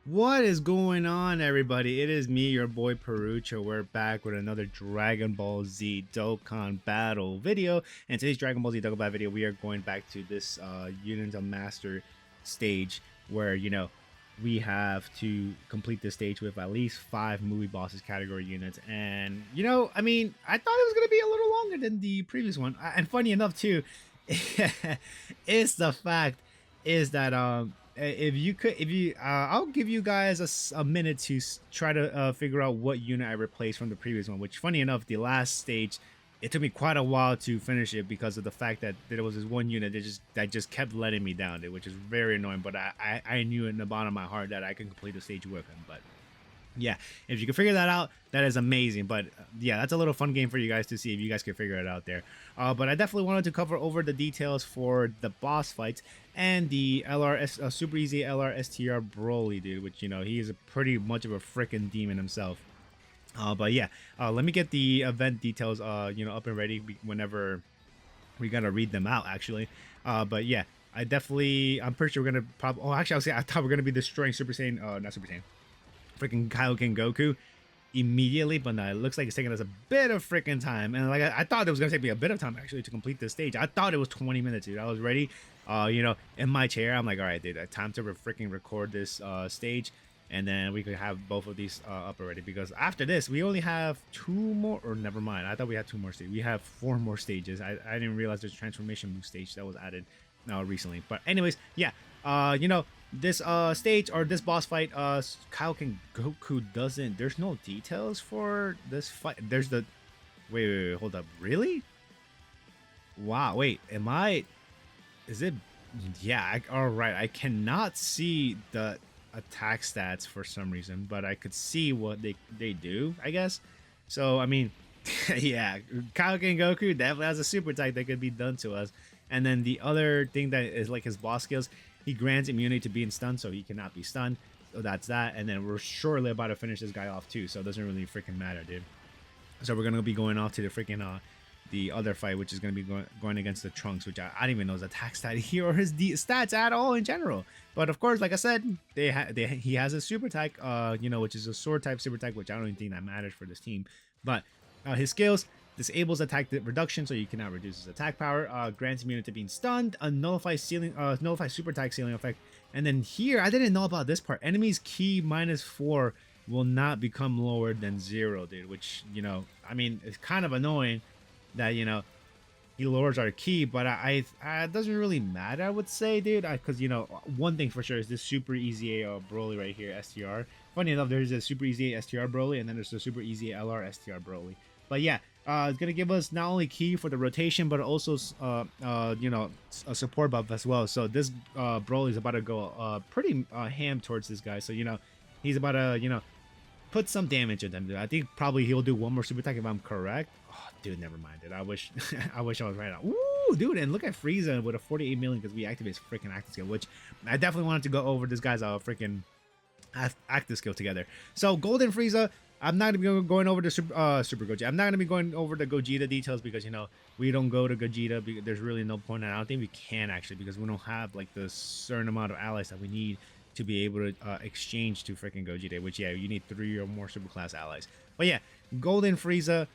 What is going on, everybody? It is me, your boy Perucho. We're back with another Dragon Ball Z Dokkan battle video. And today's Dragon Ball Z Dokkan battle video, we are going back to this Unit of Master stage where, we have to complete this stage with at least 5 movie bosses category units. And, I thought it was going to be a little longer than the previous one. And funny enough, too, is the fact is that I'll give you guys a minute to try to figure out what unit I replaced from the previous one, which funny enough, the last stage, it took me quite a while to finish it because of the fact that there was this one unit that just kept letting me down, which is very annoying. But I knew in the bottom of my heart that I can complete the stage with him. But yeah, if you can figure that out, that is amazing. But yeah, that's a little fun game for you guys to see if you guys can figure it out there. But I definitely wanted to cover over the details for the boss fights and the LRS Super Easy LR STR Broly, dude, which he is pretty much of a freaking demon himself. But yeah, let me get the event details up and ready whenever we gotta read them out, actually. But yeah, I'm pretty sure we're gonna probably. Oh, actually, I thought we are gonna be destroying Super Saiyan. Not Super Saiyan, freaking Kaioken Goku immediately, but no, it looks like it's taking us a bit of freaking time. And like I thought it was gonna take me a bit of time actually to complete this stage. I thought it was 20 minutes, dude. I was ready, in my chair. I'm like, all right, dude, time to freaking record this stage, and then we could have both of these up already. Because after this, we only have 2 more, or never mind. I thought we had 2 more stages. We have 4 more stages. I didn't realize there's a transformation move stage that was added recently. But anyways, yeah, this stage or this boss fight, Kaioken Goku doesn't. There's no details for this fight. There's the wait, hold up, really? Wow, wait, am I? Is it? Yeah, all right. I cannot see the attack stats for some reason, but I could see what they do, I guess. So I mean, yeah, Kaioken Goku definitely has a super type that could be done to us. And then the other thing that is like his boss skills, he grants immunity to being stunned, so he cannot be stunned. So that's that. And then we're surely about to finish this guy off too, so it doesn't really freaking matter, dude. So we're gonna be going off to the freaking the other fight, which is gonna be going against the Trunks, which I don't even know his attack stat here or his stats at all in general. But of course, like I said, he has a super type, which is a sword type super type, which I don't even think that matters for this team. But his skills: disables attack reduction, so you cannot reduce his attack power. Grants immunity to being stunned. Nullify super attack ceiling effect. And then here, I didn't know about this part. Enemies ki -4 will not become lower than 0, dude. Which I mean, it's kind of annoying that he lowers our ki, but it doesn't really matter, I would say, dude. Because one thing for sure is this super easy Broly right here, STR. Funny enough, there's a super easy STR Broly, and then there's a super easy LR STR Broly. But yeah, it's gonna give us not only ki for the rotation, but also a support buff as well. So this Broly is about to go pretty ham towards this guy. So he's about to put some damage in him, dude. I think probably he'll do one more super attack if I'm correct. Oh, dude, never mind, dude. I wish I wish I was right. Ooh, dude, and look at Frieza with a 48 million because we activate his freaking active skill, which I definitely wanted to go over this guy's freaking active skill together. So Golden Frieza, I'm not gonna be going over the Super Gogeta. I'm not gonna be going over the Gogeta details because we don't go to Gogeta because there's really no point. And I don't think we can actually because we don't have like the certain amount of allies that we need to be able to exchange to freaking Gogeta, which yeah, you need 3 or more super class allies. But yeah, Golden Frieza,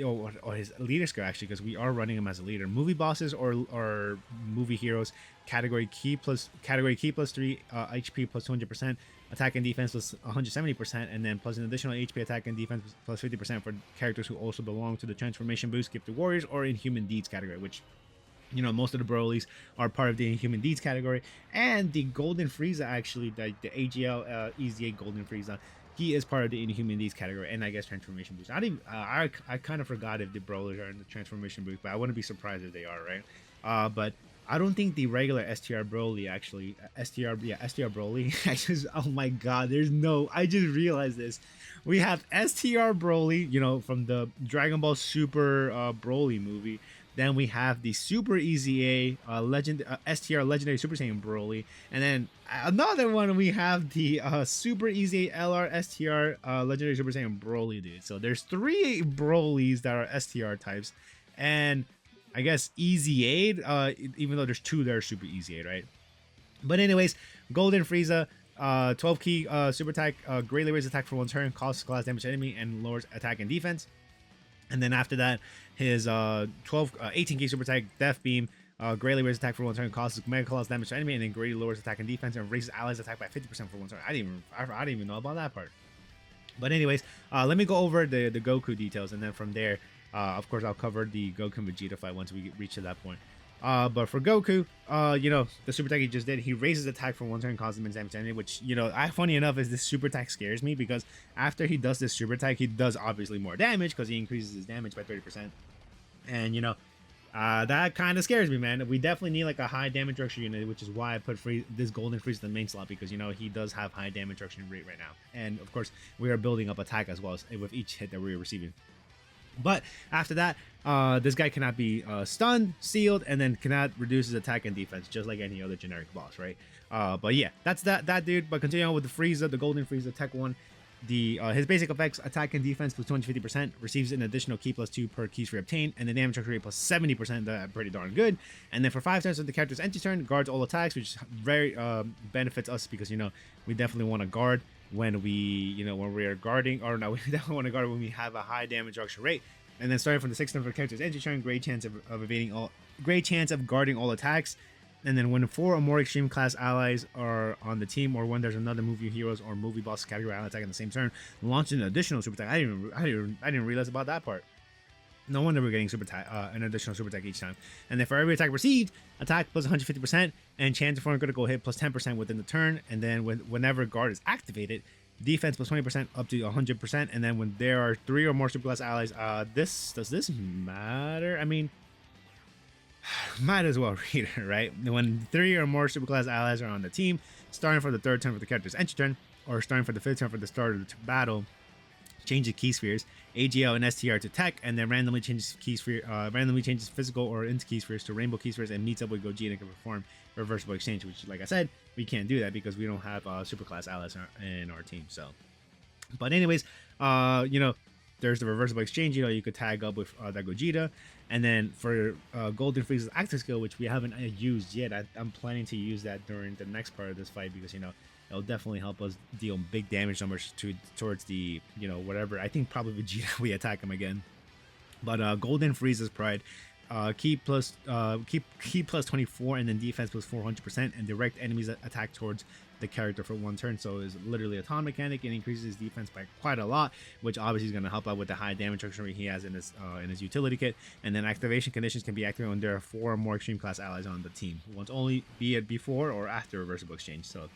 or his leader skill actually, because we are running him as a leader. Movie bosses or movie heroes, category ki plus 3, HP plus 200%, attack and defense plus 170%, and then plus an additional HP attack and defense plus 50% for characters who also belong to the transformation boost gifted warriors or inhuman deeds category, which most of the Brolys are part of the Inhuman Deeds category. And the Golden Frieza, actually, the AGL EZA Golden Frieza, he is part of the Inhuman Deeds category, and I guess Transformation Boost. I kind of forgot if the Brolys are in the Transformation Boost, but I wouldn't be surprised if they are, right? But I don't think the regular STR Broly actually, STR Broly, oh my god, I just realized this. We have STR Broly, from the Dragon Ball Super Broly movie. Then we have the Super EZA STR Legendary Super Saiyan Broly, and then another one we have the Super EZA LR STR Legendary Super Saiyan Broly, dude. So there's 3 Brolys that are STR types, and I guess EZA, even though there's 2 that are Super EZA, right? But anyways, Golden Frieza, 12 key super attack, greatly raises attack for one turn, causes class damage to enemy, and lowers attack and defense. And then after that, his 18 key super attack, Death Beam, greatly raises attack for one turn, causes mega class damage to enemy, and then greatly lowers attack and defense, and raises allies attack by 50% for one turn. I didn't even know about that part. But anyways, let me go over the Goku details, and then from there, of course, I'll cover the Goku and Vegeta fight once we reach to that point. But for Goku, you know, the super attack he just did, he raises attack for one turn, causes immense damage to enemy, which, you know, funny enough is this super attack scares me because after he does this super attack, he does obviously more damage because he increases his damage by 30%. And, you know, that kind of scares me, man. We definitely need like a high damage reduction unit, which is why I put this Golden Frieza in the main slot, because, you know, he does have high damage reduction rate right now. And of course, we are building up attack as well as with each hit that we're receiving. But after that, this guy cannot be stunned, sealed, and then cannot reduce his attack and defense, just like any other generic boss, right? But yeah, that's that dude. But continuing on with the Frieza, the Golden Frieza Tech 1, his basic effects: attack and defense plus 250%, receives an additional key plus 2 per keys free obtained, and the damage rate plus 70%. That's pretty darn good. And then for 5 turns of the character's entry turn, guards all attacks, which very benefits us because, you know, we definitely want to guard when we are guarding, or no, we definitely want to guard when we have a high damage reduction rate. And then starting from the 6th turn for character's entry turn, great chance of guarding all attacks. And then when 4 or more extreme class allies are on the team, or when there's another movie heroes or movie boss category ally attack in the same turn, launch an additional super attack. I didn't realize about that part. No wonder we're getting super attack, an additional super attack each time. And then for every attack received, attack plus 150%, and chance for a critical hit plus 10% within the turn. And then whenever guard is activated, defense plus 20% up to 100%. And then when there are 3 or more super class allies, does this matter? I mean, might as well read it, right? When 3 or more super class allies are on the team, starting for the 3rd turn for the character's entry turn, or starting for the 5th turn for the start of the battle, change the key spheres, AGL and STR to tech, and then randomly changes physical or into key spheres to rainbow key spheres, and meets up with Gogeta and can perform reversible exchange, which, like I said, we can't do that because we don't have super class allies in our team. So, but anyways, you know, there's the reversible exchange. You know, you could tag up with that Gogeta, and then for Golden Frieza's active skill, which we haven't used yet, I'm planning to use that during the next part of this fight because, you know, it'll definitely help us deal big damage numbers towards the, you know, whatever. I think probably Vegeta we attack him again. But Golden Frieza's Pride, key plus 24, and then defense plus 400%, and direct enemies attack towards the character for one turn. So it's literally a taunt mechanic and increases his defense by quite a lot, which obviously is going to help out with the high damage reduction rate he has in his utility kit. And then activation conditions can be activated when there are 4 or more extreme class allies on the team, once only, be it before or after reversible exchange. So.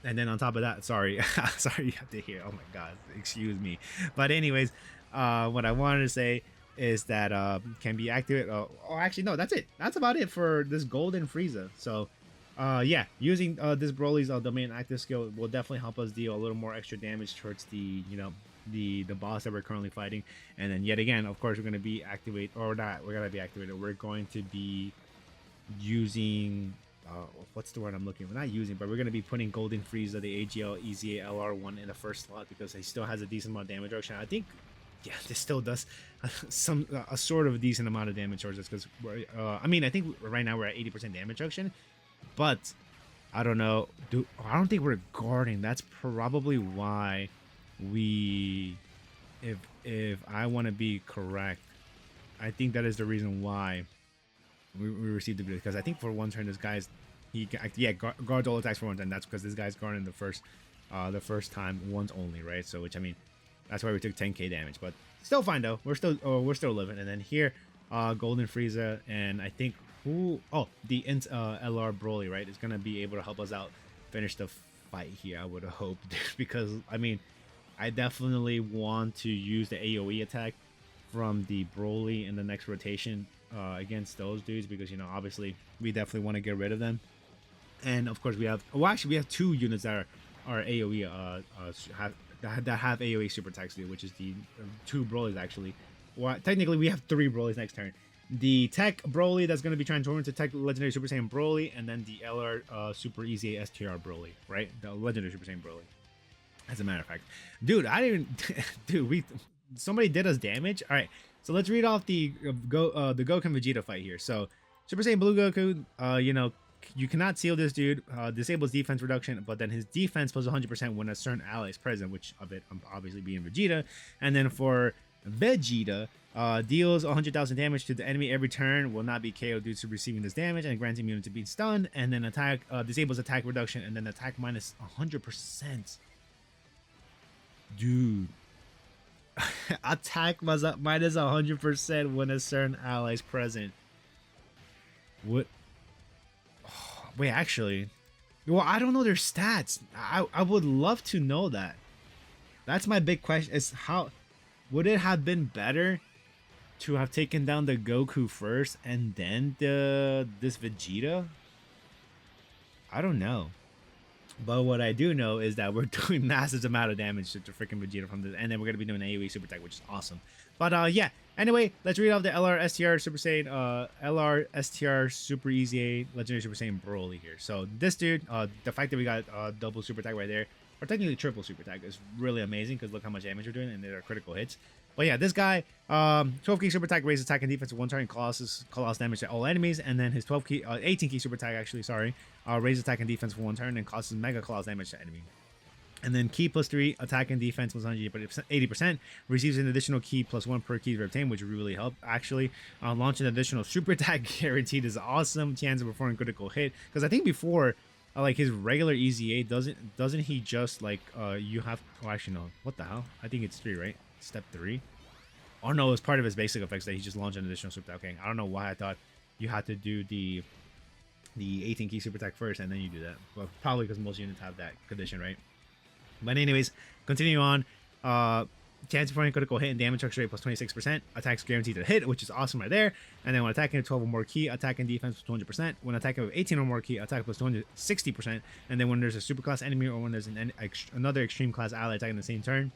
And then on top of that, sorry, sorry you have to hear. Oh my God, excuse me. But anyways, what I wanted to say is that can be activated. Oh, actually, no, that's it. That's about it for this Golden Frieza. So, yeah, using this Broly's domain active skill will definitely help us deal a little more extra damage towards the, you know, the boss that we're currently fighting. And then yet again, of course, we're going to be activated, or not. We're going to be activated. We're going to be using. What's the word I'm looking for? Not using, but we're going to be putting Golden Frieza, the AGL EZA LR1 in the first slot because he still has a decent amount of damage reduction. I think, yeah, this still does a sort of decent amount of damage towards us because, I mean, I think right now we're at 80% damage reduction, but I don't know. I don't think we're guarding. That's probably why we, if I want to be correct, I think that is the reason why we received the video, because I think for one turn this guy's guards all attacks for one turn. That's because this guy's guarding the first time once only, right? So which, I mean, that's why we took 10k damage, but still fine though. We're still living. And then here, Golden Frieza, and I think the LR Broly, right, is gonna be able to help us out finish the fight here. I would hope because, I mean, I definitely want to use the AoE attack from the Broly in the next rotation against those dudes because, you know, obviously we definitely want to get rid of them. And of course we have, well, actually we have 2 units that are AoE that have AoE super attacks, which is the 2 Brolys actually. Well, technically we have 3 Brolys next turn. The Tech Broly that's going to be transformed into Tech Legendary Super Saiyan Broly, and then the LR Super Easy STR Broly, right? The Legendary Super Saiyan Broly. As a matter of fact, dude, somebody did us damage. All right, so let's read off the Goku and Vegeta fight here. So Super Saiyan Blue Goku, you know, you cannot seal this dude. Disables defense reduction, but then his defense plus 100% when a certain ally is present, which of it obviously being Vegeta. And then for Vegeta, deals 100,000 damage to the enemy every turn, will not be KO due to receiving this damage, and grants immunity to being stunned. And then attack disables attack reduction, and then attack minus 100%. Dude. Attack was up minus 100% when a certain ally is present. What? Oh, wait, actually, well, I don't know their stats. I would love to know that. That's my big question: is how would it have been better to have taken down the Goku first and then this Vegeta? I don't know. But what I do know is that we're doing massive amount of damage to freaking Vegeta from this, and then we're gonna be doing AoE super attack, which is awesome. But yeah. Anyway, let's read off the LR STR Super Saiyan, LR STR Super Easy A Legendary Super Saiyan Broly here. So this dude, the fact that we got double super attack right there, or technically triple super attack, is really amazing because look how much damage we're doing, and they're critical hits. But yeah, this guy, 12 key super attack raises attack and defense one turn, causes damage to all enemies, and then his 18 key super attack actually, raises attack and defense for one turn and causes mega claws damage to enemy. And then key plus 3 attack and defense was 80%, receives an additional key plus 1 per key obtained, which really helped actually. Launch an additional super attack guaranteed is awesome. Chance of performing critical hit, because I think before like his regular EZA doesn't he just like you have, oh actually no, what the hell, I think it's 3, right? Step 3. Oh no, it's part of his basic effects that he just launched an additional super attack. Okay, I don't know why I thought you had to do the 18 key super attack first and then you do that. Well, probably because most units have that condition, right? But anyways, continue on. Chance of performing critical hit and damage structure rate plus 26%. Attacks guaranteed to hit, which is awesome right there. And then when attacking with 12 or more key, attack and defense plus 200%. When attacking with 18 or more key, attack plus 260%. And then when there's a super class enemy or when there's another extreme class ally attacking the same turn,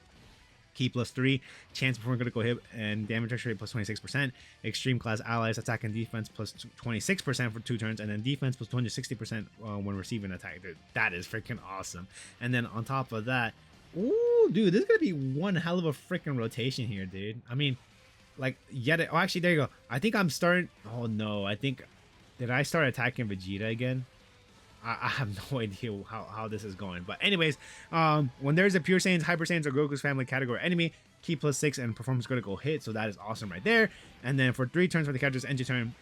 key plus 3, chance of performing critical hit and damage structure rate plus 26%. Extreme class allies attack and defense plus 26% for 2 turns, and then defense plus 260% when receiving an attack. Dude, that is freaking awesome. And then on top of that, ooh, dude, this is gonna be one hell of a freaking rotation here, dude. I mean, like, oh, actually, there you go. I think I'm starting. Oh no, I think, did I start attacking Vegeta again? I have no idea how this is going. But anyways, when there's a Pure Saiyans, Hyper Saiyans, or Goku's family category enemy, key plus 6 and performance critical hit. So that is awesome right there. And then for 3 turns for the character's entry turn,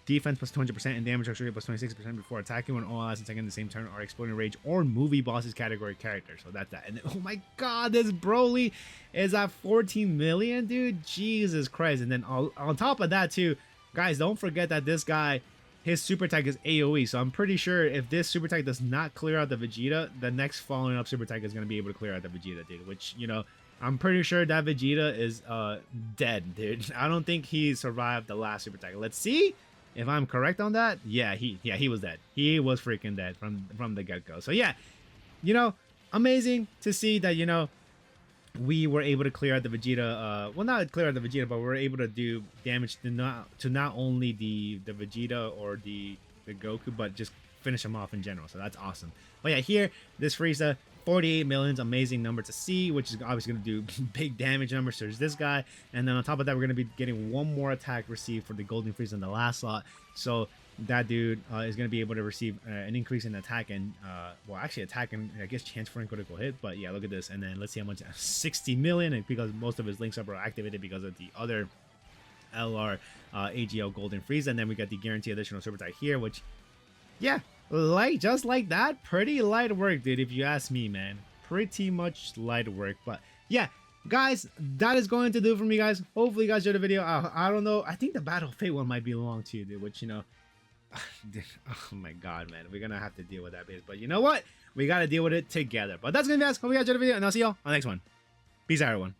defense plus 200% and damage structure rate plus 26% before attacking when all allies attacking the same turn are exploding rage or movie bosses category character. So that's that. And then, oh my god, this Broly is at 14 million, dude. Jesus Christ. And then on top of that too, guys, don't forget that this guy, his super attack is AoE, so I'm pretty sure if this super attack does not clear out the Vegeta, the next following up super attack is going to be able to clear out the Vegeta, dude. Which, you know, I'm pretty sure that Vegeta is dead, dude. I don't think he survived the last super attack. Let's see if I'm correct on that. Yeah, he was dead. He was freaking dead from the get-go. So yeah, you know, amazing to see that, you know, we were able to clear out the Vegeta, well, not clear out the Vegeta, but we were able to do damage to not only the Vegeta or the Goku, but just finish him off in general. So that's awesome. But yeah, here, this Frieza, 48 million is an amazing number to see, which is obviously going to do big damage numbers. So there's this guy, and then on top of that, we're going to be getting one more attack received for the Golden Frieza in the last slot. So that dude is going to be able to receive an increase in attack and, well, actually attack and, I guess, chance for a critical hit. But yeah, look at this. And then let's see how much, 60 million, and because most of his links up are activated because of the other LR AGL Golden Frieza. And then we got the guaranteed additional super attack here, which, yeah, just like that, pretty light work, dude, if you ask me, man. Pretty much light work. But yeah, guys, that is going to do for me, guys. Hopefully you guys enjoyed the video. I don't know, I think the Battle of Fate one might be long too, dude, which, you know, oh my god, man, we're gonna have to deal with that base, but you know what, we gotta deal with it together. But that's gonna be us. Hope you guys enjoyed the video, and I'll see y'all on the next one. Peace out, everyone.